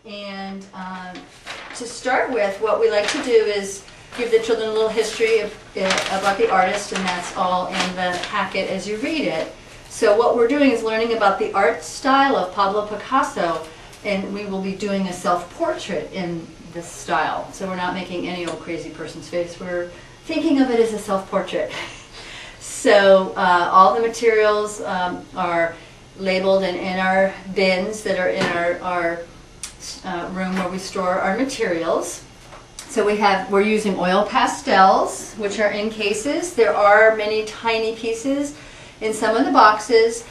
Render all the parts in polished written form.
And to start with, what we like to do is give the children a little history about the artist, and that's all in the packet as you read it. So what we're doing is learning about the art style of Pablo Picasso, and we will be doing a self-portrait in this style. So we're not making any old crazy person's face, we're thinking of it as a self-portrait. So all the materials are labeled and in our bins that are in our room where we store our materials. So we're using oil pastels, which are in cases. There are many tiny pieces in some of the boxes.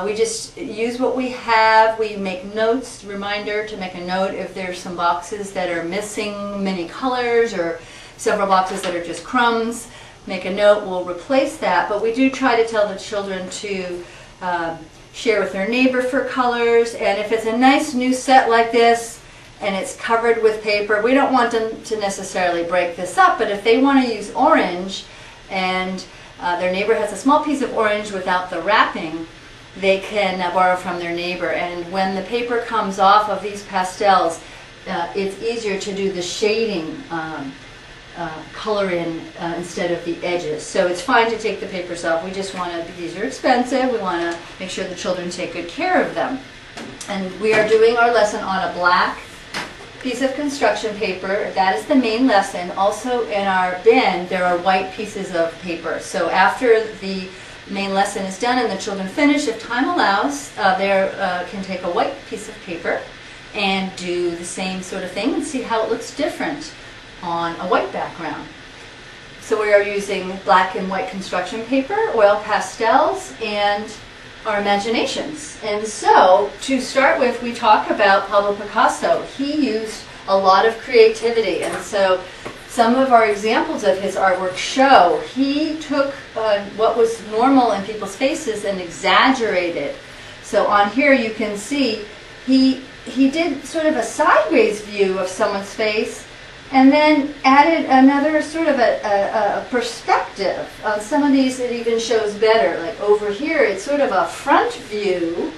We just use what we have. We make notes, reminder to make a note if there's some boxes that are missing many colors or several boxes that are just crumbs. Make a note, we'll replace that. But we do try to tell the children to share with their neighbor for colors, and if it's a nice new set like this and it's covered with paper, we don't want them to necessarily break this up, but if they want to use orange and their neighbor has a small piece of orange without the wrapping, they can borrow from their neighbor. And when the paper comes off of these pastels, it's easier to do the shading color in instead of the edges. So it's fine to take the papers off. We just want to, these are expensive, we want to make sure the children take good care of them. And we are doing our lesson on a black piece of construction paper. That is the main lesson. Also in our bin there are white pieces of paper. So after the main lesson is done and the children finish, if time allows, they can take a white piece of paper and do the same sort of thing and see how it looks different on a white background. So we are using black and white construction paper, oil pastels, and our imaginations. And so, to start with, we talk about Pablo Picasso. He used a lot of creativity, and so some of our examples of his artwork show he took what was normal in people's faces and exaggerated. So on here you can see he did sort of a sideways view of someone's face, and then added another sort of a perspective. On some of these it even shows better. Like over here it's sort of a front view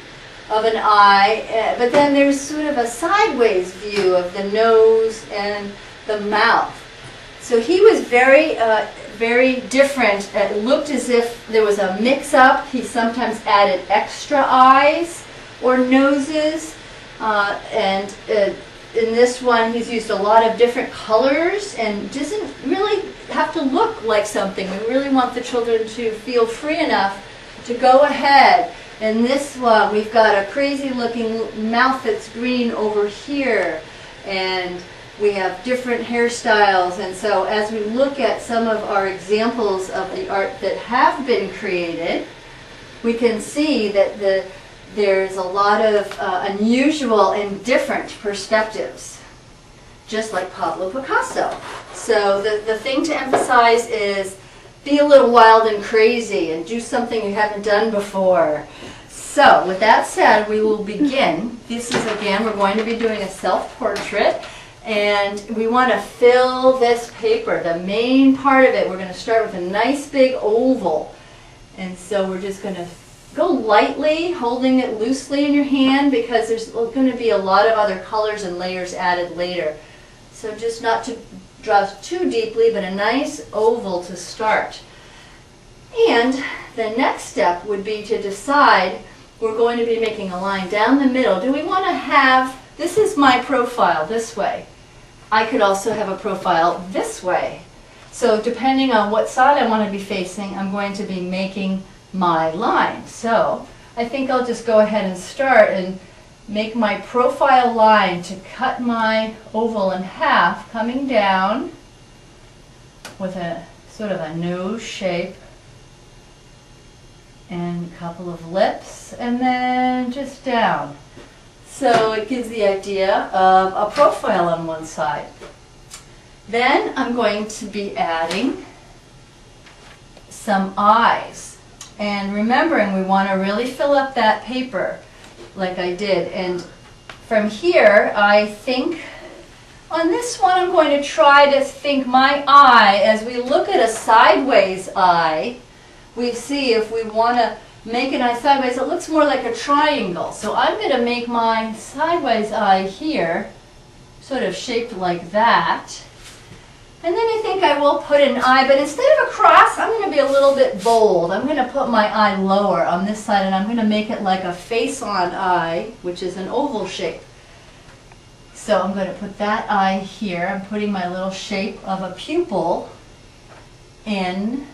of an eye, but then there's sort of a sideways view of the nose and the mouth. So he was very, very different. It looked as if there was a mix-up. He sometimes added extra eyes or noses, and in this one, he's used a lot of different colors and doesn't really have to look like something. We really want the children to feel free enough to go ahead. In this one, we've got a crazy looking mouth that's green over here, and we have different hairstyles. And so as we look at some of our examples of the art that have been created, we can see that there's a lot of unusual and different perspectives, just like Pablo Picasso. So the thing to emphasize is be a little wild and crazy and do something you haven't done before. So with that said, we will begin. This is, again, we're going to be doing a self-portrait, and we want to fill this paper. The main part of it, we're going to start with a nice big oval. And so we're just going to go lightly, holding it loosely in your hand, because there's going to be a lot of other colors and layers added later. So just not to draw too deeply, but a nice oval to start. And the next step would be to decide, we're going to be making a line down the middle. Do we want to have, this is my profile this way. I could also have a profile this way. So depending on what side I want to be facing, I'm going to be making my line. So I think I'll just go ahead and start and make my profile line to cut my oval in half, coming down with a sort of a nose shape and a couple of lips, and then just down. So it gives the idea of a profile on one side. Then I'm going to be adding some eyes. And remembering, we want to really fill up that paper like I did. And from here, I think, on this one I'm going to try to think my eye, as we look at a sideways eye, we see if we want to make an eye sideways, it looks more like a triangle. So I'm going to make my sideways eye here sort of shaped like that. And then I think I will put an eye, but instead of a cross, I'm going to be a little bit bold. I'm going to put my eye lower on this side, and I'm going to make it like a face-on eye, which is an oval shape. So I'm going to put that eye here. I'm putting my little shape of a pupil in,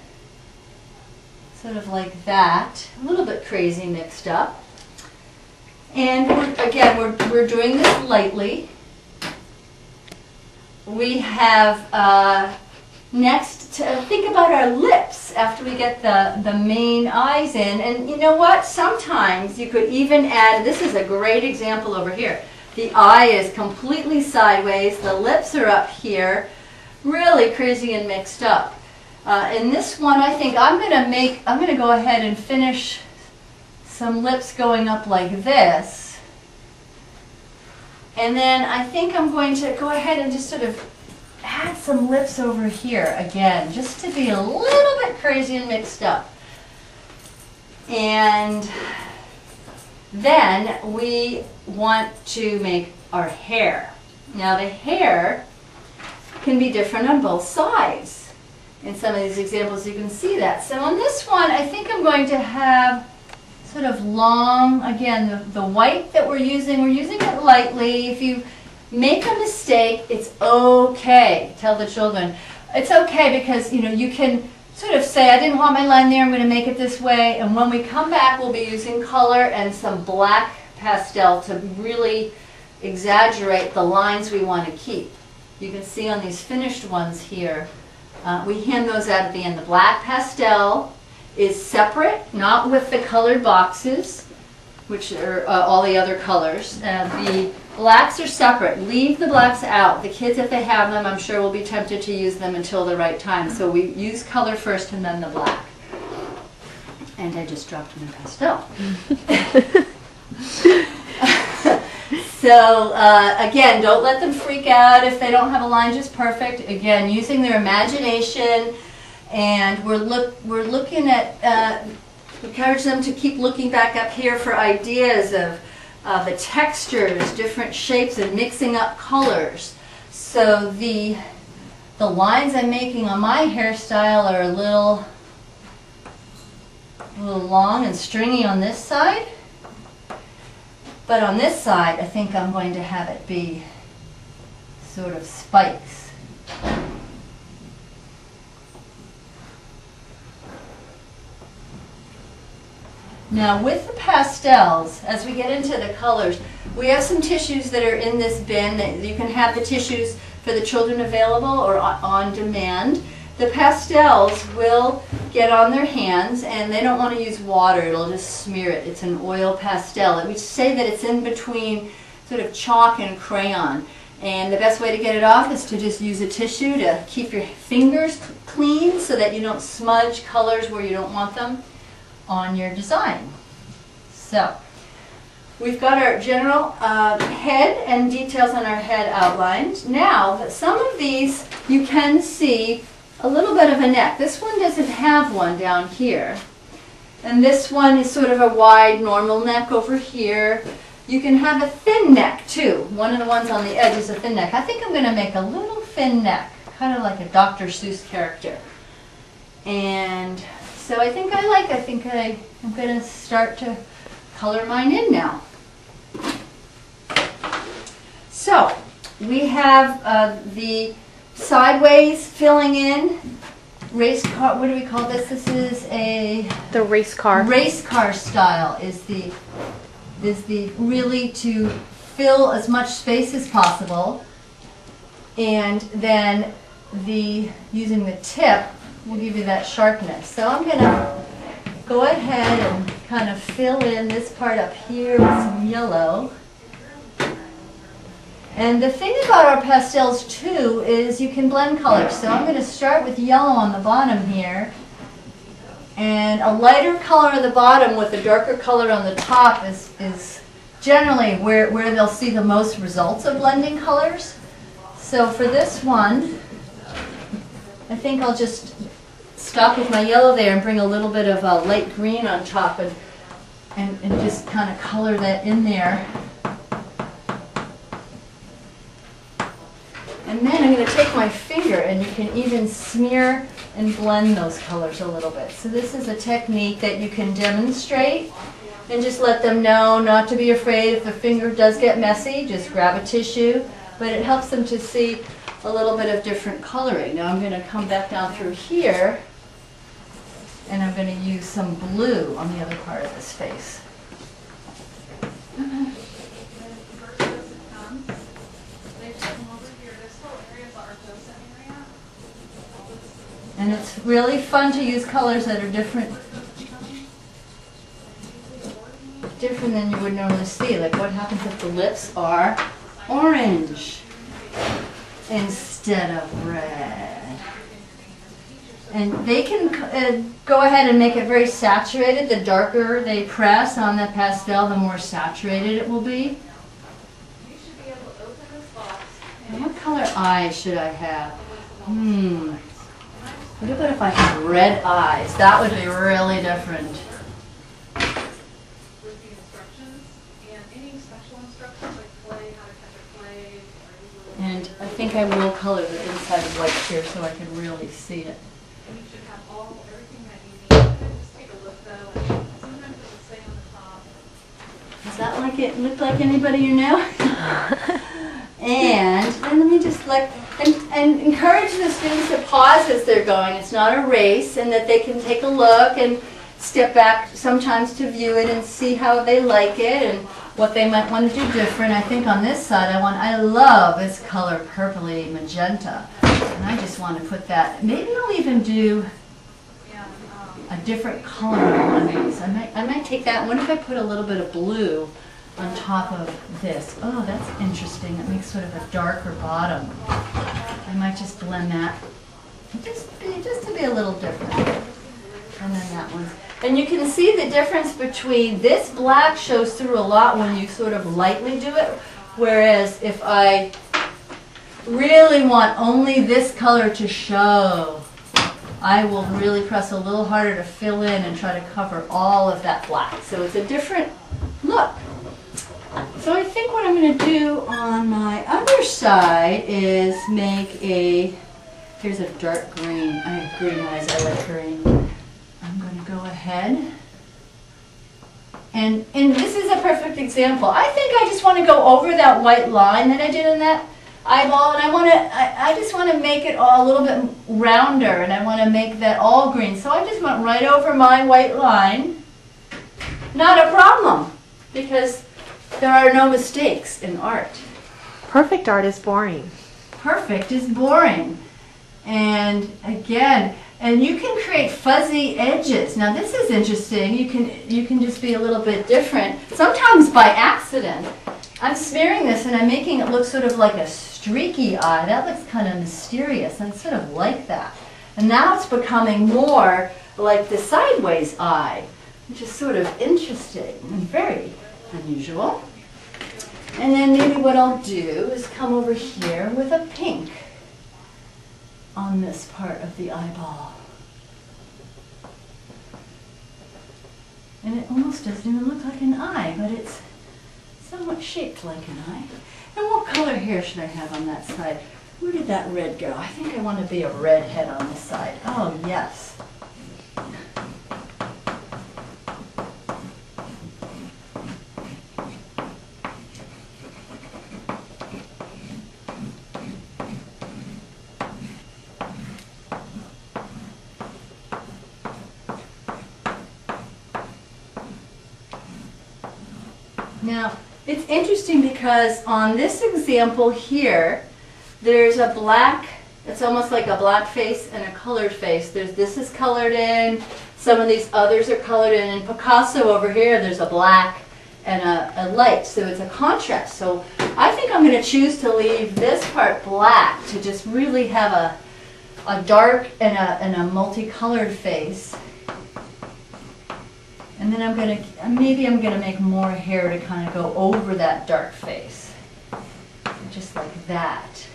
sort of like that. A little bit crazy mixed up. And we're doing this lightly. We have next to think about our lips after we get the main eyes in. And you know what? Sometimes you could even add, this is a great example over here. The eye is completely sideways, the lips are up here, really crazy and mixed up. In this one, I think I'm going to go ahead and finish some lips going up like this. And then I think I'm going to go ahead and just sort of add some lips over here again, just to be a little bit crazy and mixed up. And then we want to make our hair. Now the hair can be different on both sides. In some of these examples you can see that. So on this one I think I'm going to have sort of long, again, the white that we're using it lightly. If you make a mistake, it's okay. Tell the children. It's okay because, you know, you can sort of say, I didn't want my line there, I'm going to make it this way. And when we come back, we'll be using color and some black pastel to really exaggerate the lines we want to keep. You can see on these finished ones here, we hand those out at the end. The black pastel is separate, not with the colored boxes, which are all the other colors. The blacks are separate. Leave the blacks out. The kids, if they have them, I'm sure will be tempted to use them until the right time. So we use color first and then the black. And I just dropped in a pastel. So again, don't let them freak out if they don't have a line just perfect. Again, using their imagination, and we're looking at, encourage them to keep looking back up here for ideas of the textures, different shapes, and mixing up colors. So the lines I'm making on my hairstyle are a little long and stringy on this side. But on this side, I think I'm going to have it be sort of spikes. Now with the pastels, as we get into the colors, we have some tissues that are in this bin. You can have the tissues for the children available or on demand. The pastels will get on their hands, and they don't want to use water. It'll just smear it. It's an oil pastel. We say that it's in between sort of chalk and crayon. And the best way to get it off is to just use a tissue to keep your fingers clean so that you don't smudge colors where you don't want them on your design. So we've got our general head and details on our head outlined. Now, some of these you can see a little bit of a neck. This one doesn't have one down here. And this one is sort of a wide normal neck over here. You can have a thin neck too. One of the ones on the edge is a thin neck. I think I'm going to make a little thin neck, kind of like a Dr. Seuss character. And so I think I'm going to start to color mine in now. So we have the sideways filling in race car. What do we call this? This is the race car. Race car style is the really to fill as much space as possible, and then using the tip will give you that sharpness. So I'm going to go ahead and kind of fill in this part up here with some yellow. And the thing about our pastels too is you can blend colors. So I'm going to start with yellow on the bottom here, and a lighter color on the bottom with a darker color on the top is generally where they'll see the most results of blending colors. So for this one, I think I'll just stop with my yellow there and bring a little bit of light green on top and just kind of color that in there. And then I'm going to take my finger, and you can even smear and blend those colors a little bit. So this is a technique that you can demonstrate and just let them know not to be afraid if the finger does get messy. Just grab a tissue, but it helps them to see a little bit of different coloring. Now I'm going to come back down through here, and I'm going to use some blue on the other part of this face. And it's really fun to use colors that are different than you would normally see. Like what happens if the lips are orange instead of red? And they can go ahead and make it very saturated. The darker they press on the pastel, the more saturated it will be. And what color eyes should I have? What about if I had red eyes? That would be really different. With the instructions and any special instructions like clay, how to catch a clay. And I think I will color the inside white here so I can really see it. And you should have everything that you need. Just take a look though. And sometimes it will say on the top. Does that look like anybody you know? And then let me just and encourage the students to pause as they're going. It's not a race, and that they can take a look and step back sometimes to view it and see how they like it and what they might want to do different. I think on this side I love this color, purpley magenta, and I just want to put that. Maybe I'll even do a different color on these. I might take that. What if I put a little bit of blue on top of this? Oh, that's interesting. It makes sort of a darker bottom. I might just blend that just to be a little different. And then that one. And you can see the difference between this black shows through a lot when you sort of lightly do it, whereas if I really want only this color to show, I will really press a little harder to fill in and try to cover all of that black. So it's a different look. So I think what I'm going to do on my other side is make here's a dark green. I have green eyes, I like green. I'm going to go ahead. And this is a perfect example. I think I just want to go over that white line that I did in that eyeball, and I just want to make it all a little bit rounder, and I want to make that all green. So I just went right over my white line. Not a problem, because there are no mistakes in art. Perfect art is boring. Perfect is boring. And again, and you can create fuzzy edges. Now this is interesting. You can just be a little bit different. Sometimes by accident. I'm smearing this and I'm making it look sort of like a streaky eye. That looks kind of mysterious. I sort of like that. And now it's becoming more like the sideways eye, which is sort of interesting and very unusual. And then maybe what I'll do is come over here with a pink on this part of the eyeball. And it almost doesn't even look like an eye, but it's somewhat shaped like an eye. And what color hair should I have on that side? Where did that red go? I think I want to be a red head on this side. Oh, yes. Now, it's interesting because on this example here, there's a black, it's almost like a black face and a colored face. This is colored in, some of these others are colored in. In Picasso over here, there's a black and a light, so it's a contrast. So I think I'm going to choose to leave this part black to just really have a dark and a multicolored face. And then maybe I'm going to make more hair to kind of go over that dark face. Just like that.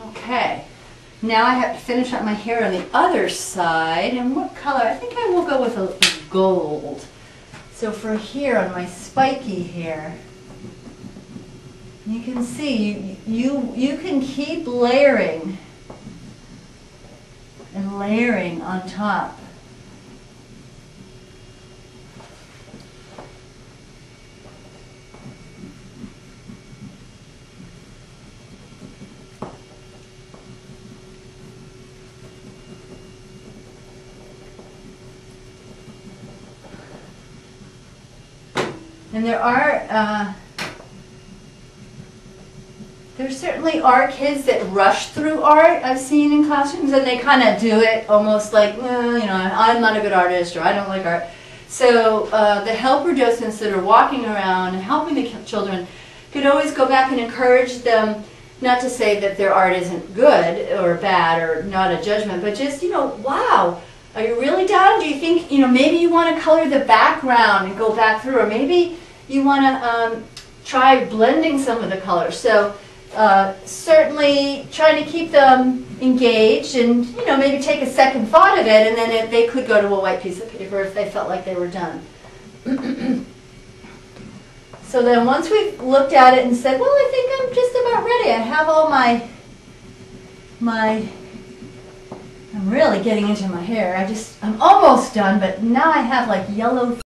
Okay. now I have to finish up my hair on the other side. And what color? I think I will go with a gold. So for here on my spiky hair, you can see you can keep layering and layering on top. And there certainly are kids that rush through art I've seen in classrooms, and they kind of do it almost like, well, you know, I'm not a good artist, or I don't like art. So the helper docents that are walking around and helping the children could always go back and encourage them, not to say that their art isn't good or bad or not a judgment, but just, you know, wow, are you really done? Do you think, you know, maybe you want to color the background and go back through, or maybe you want to try blending some of the colors. So certainly trying to keep them engaged, and, you know, maybe take a second thought of it, and then they could go to a white piece of paper if they felt like they were done. So then once we've looked at it and said, well, I think I'm just about ready. I have all I'm really getting into my hair. I'm almost done, but now I have like yellow